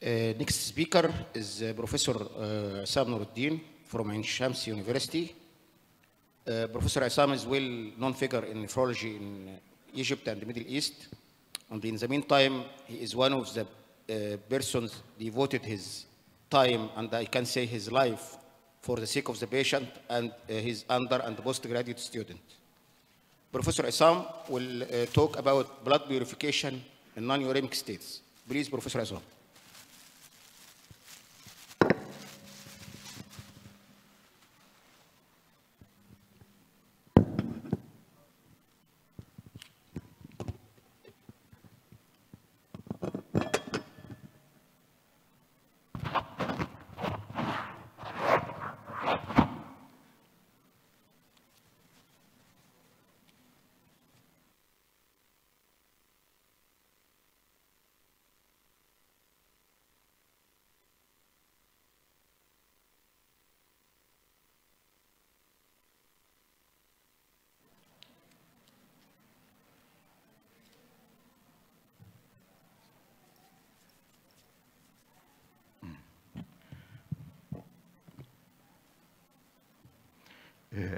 Next speaker is Professor Essam Nour Eldeen from Ain Shams University. Professor Essam is well-known figure in nephrology in Egypt and the Middle East. And in the meantime, he is one of the persons devoted his time, and I can say his life, for the sake of the patient and his under and postgraduate student. Professor Essam will talk about blood purification in non-uremic states. Please, Professor Essam.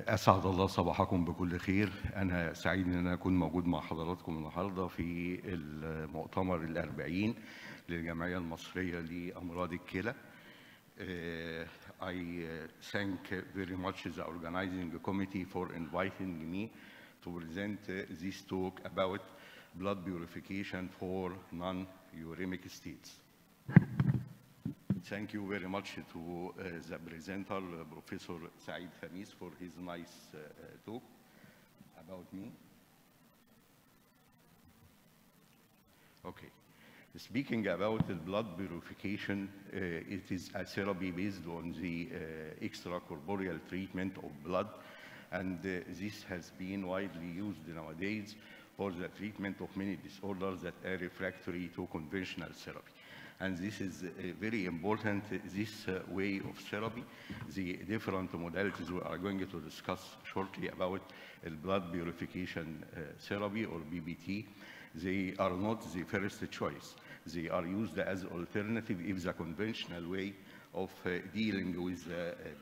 أسعد الله صباحكم بكل خير. أنا سعيد إن أنا أكون موجود مع حضراتكم النهاردة في المؤتمر ال40 للجمعية المصرية لأمراض الكلى. I thank very much the organizing committee for inviting me to present this talk about blood purification for non-uremic states. Thank you very much to the presenter, Professor Saeed Khamis, for his nice talk about me. Okay. Speaking about the blood purification, it is a therapy based on the extracorporeal treatment of blood, and this has been widely used nowadays for the treatment of many disorders that are refractory to conventional therapy. And this is very important, this way of therapy. The different modalities we are going to discuss shortly about blood purification therapy or BPT, they are not the first choice. They are used as alternative if the conventional way of dealing with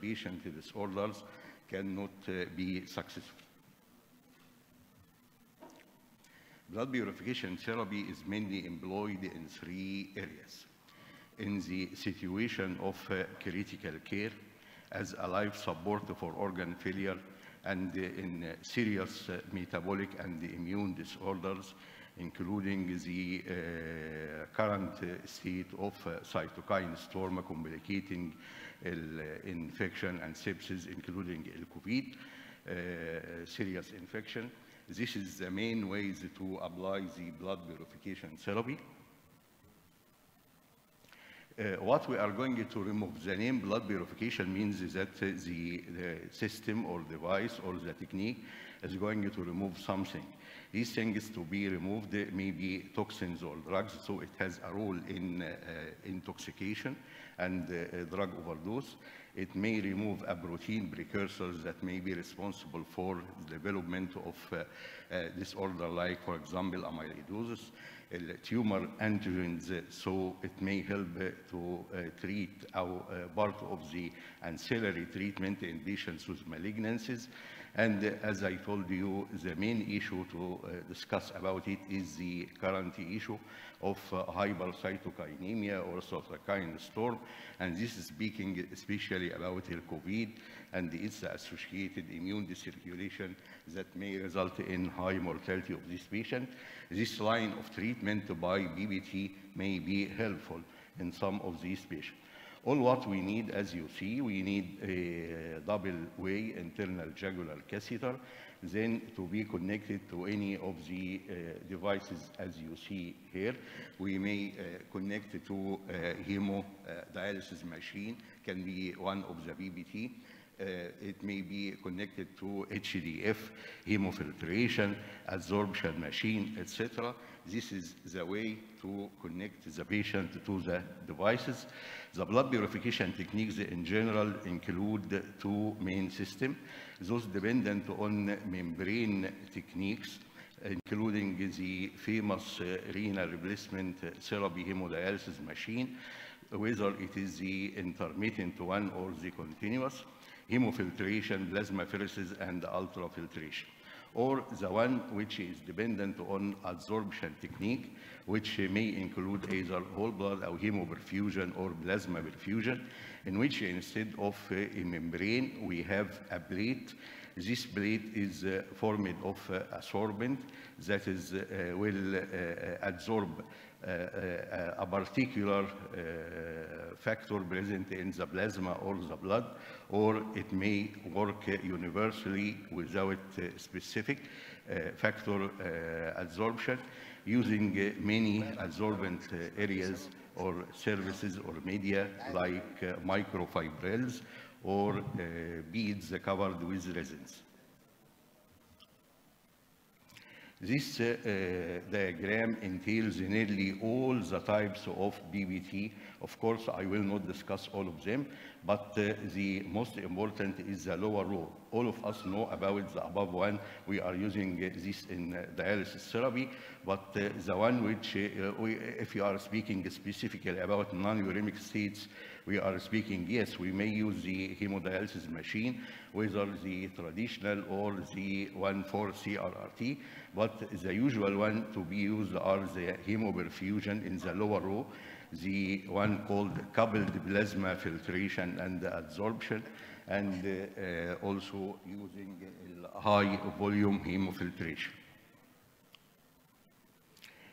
patient disorders cannot be successful. Blood purification therapy is mainly employed in 3 areas. In the situation of critical care, as a life support for organ failure, and in serious metabolic and immune disorders, including the current state of cytokine storm complicating infection and sepsis, including COVID, serious infection. This is the main ways to apply the blood purification therapy. What we are going to remove, the name blood purification means that the system or device or the technique is going to remove something. These things to be removed may be toxins or drugs, so it has a role in intoxication and drug overdose. It may remove a protein precursors that may be responsible for the development of disorder, like, for example, amyloidosis, tumor antigens, so it may help to treat our part of the ancillary treatment in patients with malignancies. And as I told you, the main issue to discuss about it is the current issue of hypercytokinemia or cytokine storm, and this is speaking especially about COVID and its associated immune dysregulation that may result in high mortality of this patient. This line of treatment by BPT may be helpful in some of these patients. All what we need, as you see, we need a double-way internal jugular catheter, then to be connected to any of the devices as you see here. We may connect it to a hemodialysis machine, can be one of the BPT. It may be connected to HDF, hemofiltration, adsorption machine, etc. This is the way to connect the patient to the devices. The blood purification techniques in general include 2 main systems, those dependent on membrane techniques, including the famous renal replacement therapy hemodialysis machine, whether it is the intermittent one or the continuous, hemofiltration, plasmapheresis, and ultrafiltration, or the one which is dependent on adsorption technique, which may include either whole blood or hemoperfusion or plasma perfusion, in which instead of a membrane, we have a plate. This plate is formed of a sorbent that is will absorb a particular factor present in the plasma or the blood, or it may work universally without specific factor adsorption, using many adsorbent areas or services or media like microfibrils or beads covered with resins. This diagram entails nearly all the types of BBT. Of course, I will not discuss all of them, but the most important is the lower row. All of us know about the above one. We are using this in dialysis therapy, but the one which, if you are speaking specifically about non-uremic states, we are speaking, yes, we may use the hemodialysis machine, whether the traditional or the one for CRRT, but the usual one to be used are the hemoperfusion in the lower row, the one called coupled plasma filtration and adsorption, and also using high volume hemofiltration.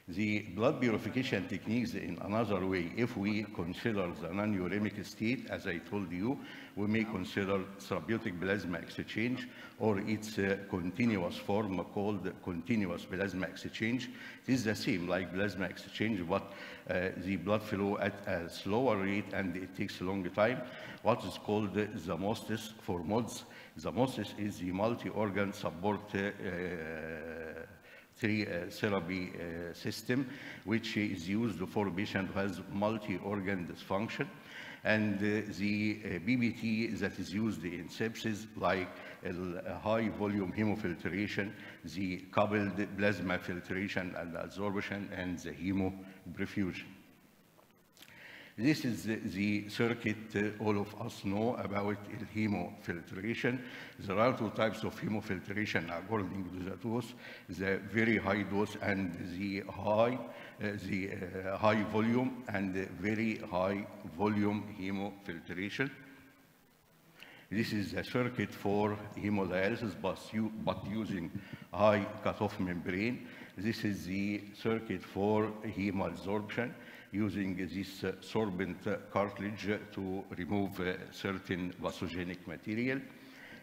The blood purification techniques in another way, if we consider the non-uremic state, as I told you, we may consider therapeutic plasma exchange or its continuous form called continuous plasma exchange. It is the same like plasma exchange, but the blood flow at a slower rate and it takes a long time. What is called the MOSTIS for MODS. The MOSTIS is the multi-organ support therapy system, which is used for a patient who has multi-organ dysfunction. And the BBT that is used in sepsis, like high volume hemofiltration, the coupled plasma filtration and adsorption, and the hemoperfusion. This is the circuit all of us know about hemofiltration. There are two types of hemofiltration according to the dose, the very high dose and the high volume and the very high volume hemofiltration. This is a circuit for hemodialysis, but using high cutoff membrane. This is the circuit for hemoadsorption, using this sorbent cartridge to remove certain vasogenic material.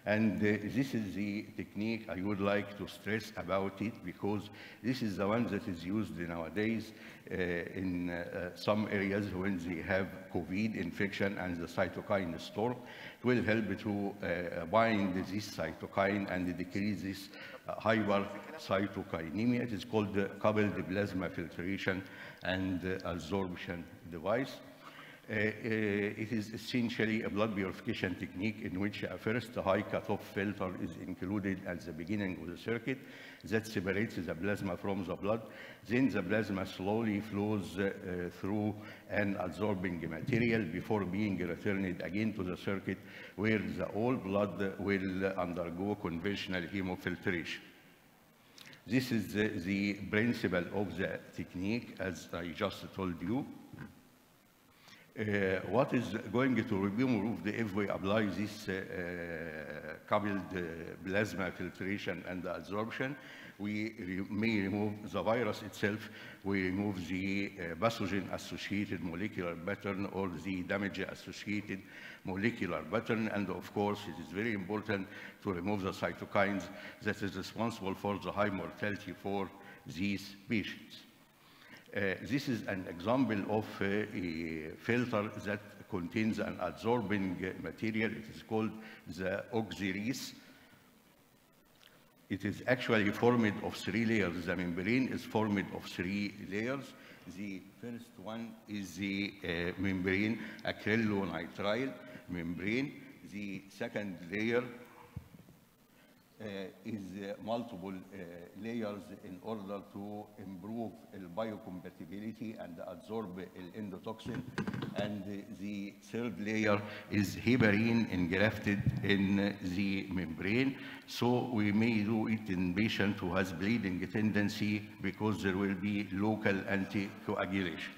And this is the technique I would like to stress about it, because this is the one that is used nowadays in some areas when they have COVID infection and the cytokine storm. It will help to bind this cytokine and decrease this hypercytokinemia. It is called the coupled plasma filtration and adsorption device. It is essentially a blood purification technique in which a first high cutoff filter is included at the beginning of the circuit that separates the plasma from the blood. Then the plasma slowly flows through an adsorbing material before being returned again to the circuit, where the whole blood will undergo conventional hemofiltration. This is the principle of the technique, as I just told you. What is going to be removed if we apply this coupled plasma filtration and adsorption? We may remove the virus itself, we remove the pathogen-associated molecular pattern or the damage-associated molecular pattern, and of course it is very important to remove the cytokines that is responsible for the high mortality for these patients. This is an example of a filter that contains an adsorbing material. It is called the oxyres. It is actually formed of 3 layers. The membrane is formed of 3 layers. The first one is the membrane, acrylonitrile membrane. The second layer is multiple layers in order to improve biocompatibility and absorb endotoxin. And the third layer is heparin engrafted in the membrane. So we may do it in patient who has bleeding tendency because there will be local anticoagulation.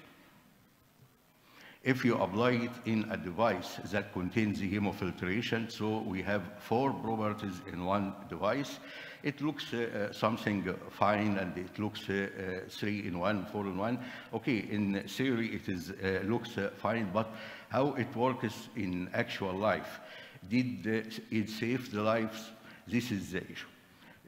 If you apply it in a device that contains the hemofiltration, so we have 4 properties in one device. It looks something fine, and it looks 3 in 1, 4 in 1. Okay, in theory it is looks fine, but how it works in actual life? Did it save the lives? This is the issue.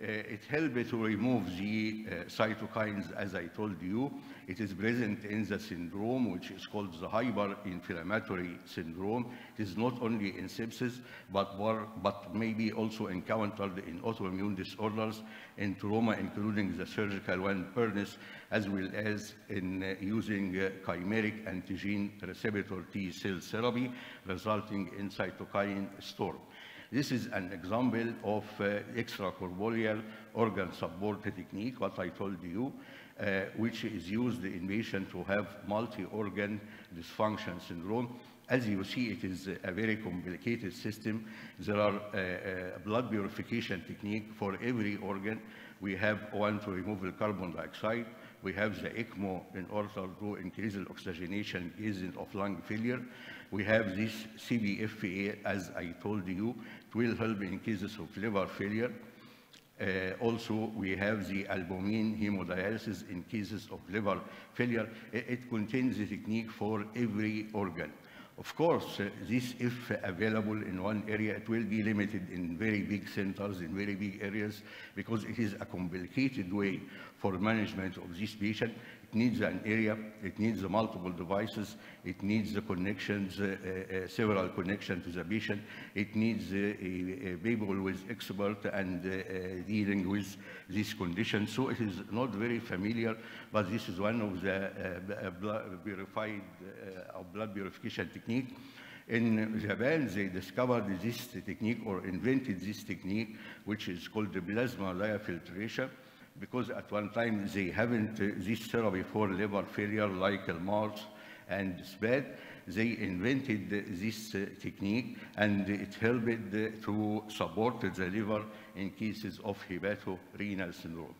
It helps to remove the cytokines, as I told you. It is present in the syndrome, which is called the hyperinflammatory syndrome. It is not only in sepsis, but maybe also encountered in autoimmune disorders, in trauma, including the surgical one, burns, as well as in using chimeric antigen receptor T cell therapy, resulting in cytokine storm. This is an example of extracorporeal organ support technique, what I told you, which is used in patients who have multi-organ dysfunction syndrome. As you see, it is a very complicated system. There are blood purification technique for every organ. We have one to remove the carbon dioxide. We have the ECMO in order to increase the oxygenation in case of lung failure. We have this CBFA, as I told you, it will help in cases of liver failure. Also, we have the albumin hemodialysis in cases of liver failure. It contains the technique for every organ. Of course, this, if available in one area, it will be limited in very big centers, in very big areas, because it is a complicated way for management of this patient. It needs an area, it needs multiple devices, it needs the connections, several connections to the patient, it needs people with expert and dealing with this condition. So it is not very familiar, but this is one of the blood purification technique. In Japan, they discovered this technique or invented this technique, which is called the plasma diafiltration, because at one time they haven't this therapy for liver failure like Mars and SPAD. They invented this technique, and it helped to support the liver in cases of hepatorenal syndrome.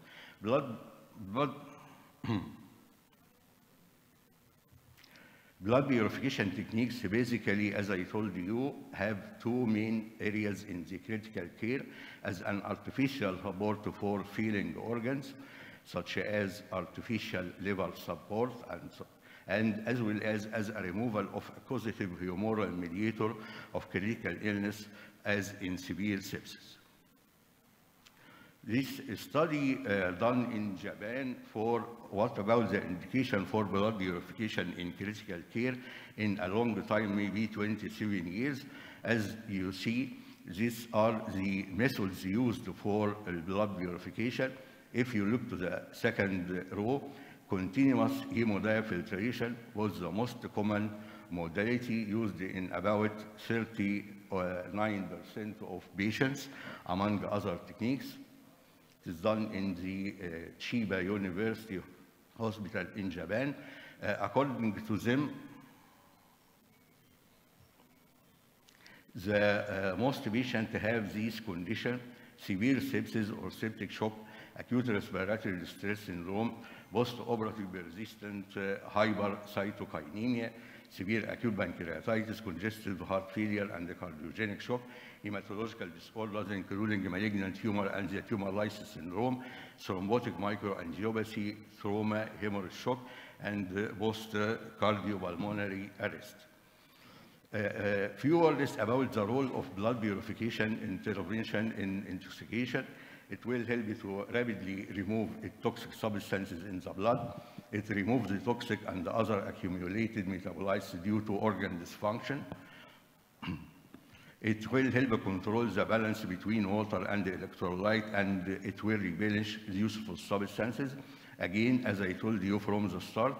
Blood purification techniques, basically, as I told you, have 2 main areas in the critical care: as an artificial support for feeling organs, such as artificial liver support, and as well as a removal of a causative humoral mediator of critical illness, as in severe sepsis. This study done in Japan for what about the indication for blood purification in critical care in a long time, maybe 27 years. As you see, these are the methods used for blood purification. If you look to the second row, continuous hemodiafiltration was the most common modality used in about 39% of patients, among other techniques. It is done in the Chiba University Hospital in Japan. According to them, the most patients have this condition: severe sepsis or septic shock, acute respiratory distress syndrome, post-operative persistent hypercytokinemia, severe acute pancreatitis, congestive heart failure, and cardiogenic shock, hematological disorders including malignant tumor and the tumor lysis syndrome, thrombotic microangiopathy, trauma, hemorrhage shock, and post-cardiopulmonary arrest. Few words about the role of blood purification intervention in intoxication. It will help you to rapidly remove toxic substances in the blood. It removes the toxic and other accumulated metabolites due to organ dysfunction. It will help control the balance between water and electrolyte, and it will replenish useful substances. Again, as I told you from the start,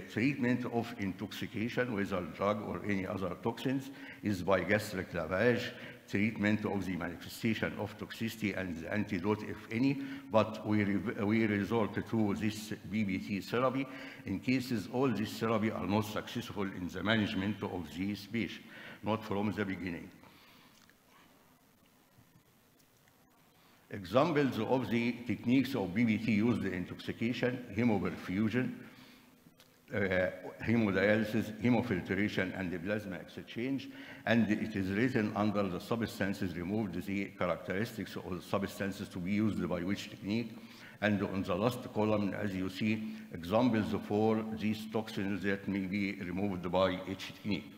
treatment of intoxication, whether drug or any other toxins, is by gastric lavage, treatment of the manifestation of toxicity and the antidote, if any, but we resort to this BBT therapy in cases all these therapy are not successful in the management of these patients, not from the beginning. Examples of the techniques of BBT used in intoxication: hemoperfusion, hemodialysis, hemofiltration, and the plasma exchange. And it is written under the substances removed, the characteristics of the substances to be used by which technique. And on the last column, as you see, examples for these toxins that may be removed by each technique.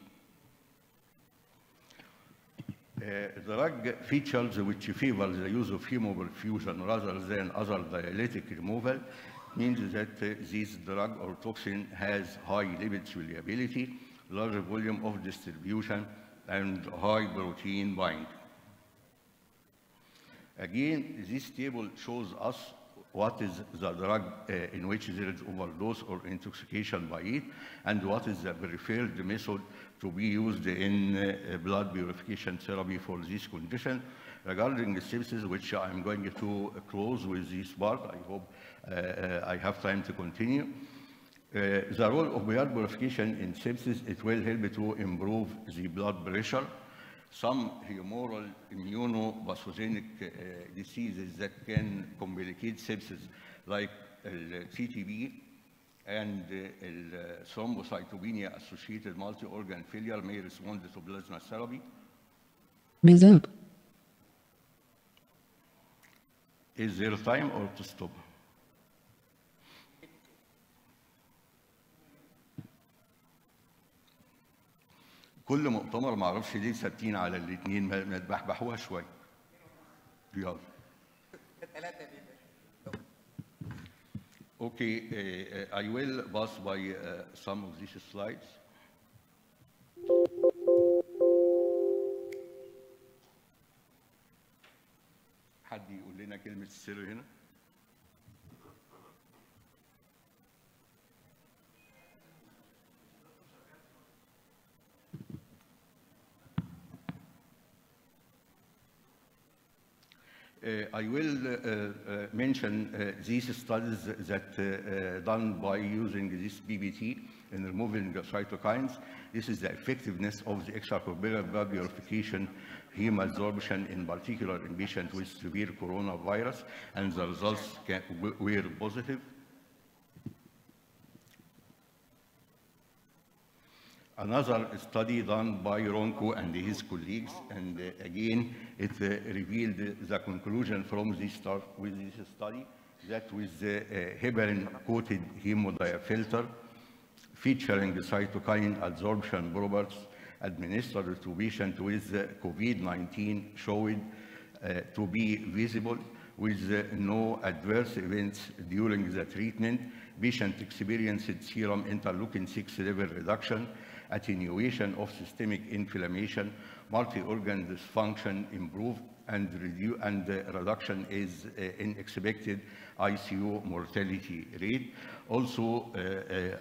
Drug features which favor the use of hemoperfusion rather than other dialytic removal means that this drug or toxin has high lipid solubility, large volume of distribution, and high protein binding. Again, this table shows us what is the drug in which there is overdose or intoxication by it, and what is the preferred method to be used in blood purification therapy for this condition. Regarding the sepsis, which I'm going to close with this part, I hope I have time to continue. The role of blood purification in sepsis, it will help to improve the blood pressure. Some humoral immunopathogenic diseases that can complicate sepsis, like CTB and thrombocytopenia-associated multi-organ failure, may respond to plasma therapy. Is there time or to stop? كل مؤتمر ما اعرفش ليه ثابتين على الاثنين، ما تبحبحوها شويه. يلا. Okay, I will pass by some of these slides. حد يقول لنا كلمة السر هنا؟ I will mention these studies that done by using this BBT in removing cytokines. This is the effectiveness of the extracorporeal blood purification hemoabsorption, in particular in patients with severe coronavirus, and the results were positive. Another study done by Ronco and his colleagues, and again, it revealed the conclusion from this study that with the heparin-coated hemodiafilter featuring cytokine absorption properties administered to patients with COVID-19 showed to be visible with no adverse events during the treatment. Patients experienced serum interleukin-6 level reduction, attenuation of systemic inflammation, multi-organ dysfunction improved, and reduction is in expected ICU mortality rate. Also,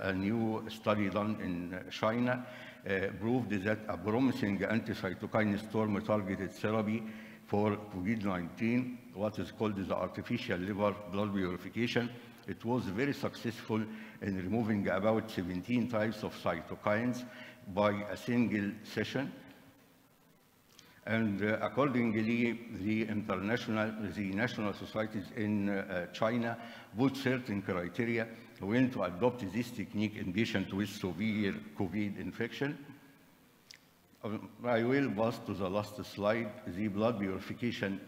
a new study done in China proved that a promising anti-cytokine storm targeted therapy for COVID-19, what is called the artificial liver blood purification, it was very successful in removing about 17 types of cytokines by a single session. And accordingly, the national societies in China put certain criteria when to adopt this technique in patients with severe COVID infection. I will pass to the last slide, the blood purification.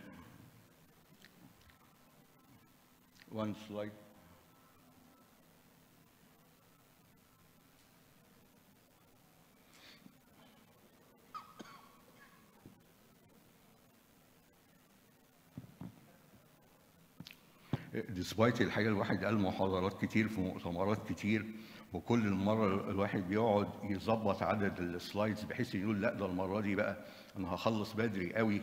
One slide. Despite الحقيقة الواحد قال محاضرات كتير في مؤتمرات كتير، وكل مرة الواحد بيقعد يظبط عدد السلايدز بحيث يقول لا ده المرة دي بقى أنا هخلص بدري قوي،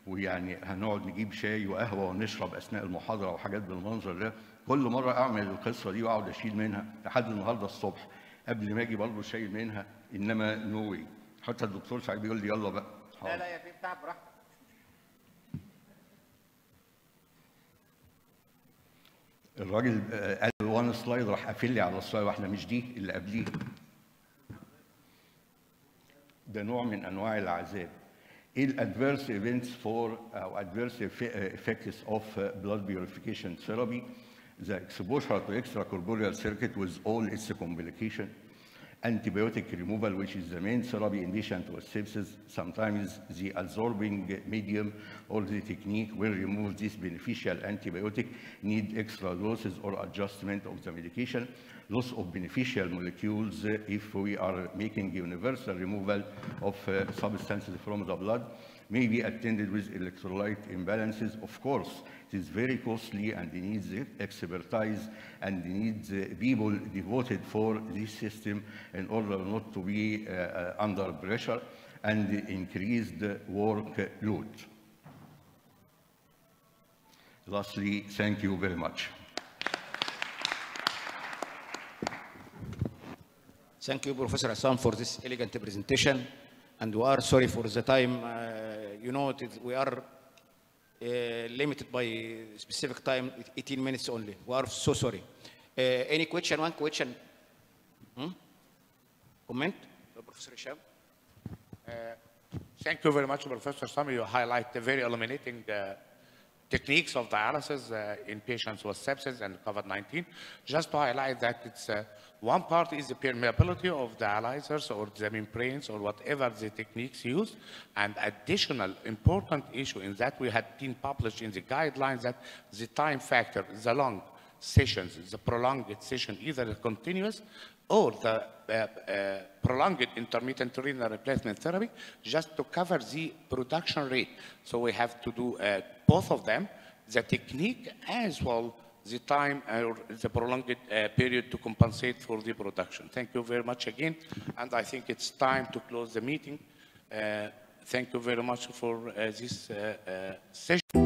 ويعني هنقعد نجيب شاي وقهوة ونشرب أثناء المحاضرة وحاجات بالمنظر ده. كل مرة أعمل القصة دي وأقعد أشيل منها لحد النهاردة الصبح قبل ما أجي برضه شايل منها، إنما نو واي. حتى الدكتور ساعات بيقول لي يلا بقى. لا يا في بتاع براحتك. الراجل قال وان سلايد راح قافل لي على السلايد واحده مش دي اللي قبليه. ده نوع من انواع العذاب. ايه الادفيرس ايفنتس فور او ادفيرس effects of blood purification therapy? The exposure to extracorporeal circuit with all its complication, antibiotic removal, which is the main therapy in patient with sepsis. Sometimes the absorbing medium or the technique will remove this beneficial antibiotic, need extra doses or adjustment of the medication. Loss of beneficial molecules if we are making universal removal of substances from the blood may be attended with electrolyte imbalances. Of course, it is very costly and needs expertise and needs people devoted for this system in order not to be under pressure and increased workload. Lastly, thank you very much. Thank you, Professor Essam, for this elegant presentation. And we are sorry for the time. You know, we are limited by specific time, 18 minutes only. We are so sorry. Any question? One question? Comment? Professor Essam? Thank you very much, Professor Essam. You highlight the very illuminating techniques of dialysis in patients with sepsis and COVID-19. Just to highlight that it's one part is the permeability of dialyzers or the membranes or whatever the techniques used. And additional important issue in that we had been published in the guidelines that the time factor, the long sessions, the prolonged session, either continuous or the prolonged intermittent renal replacement therapy, just to cover the production rate. So we have to do both of them, the technique as well the time or the prolonged period to compensate for the production. Thank you very much again, and I think it's time to close the meeting. Thank you very much for this session.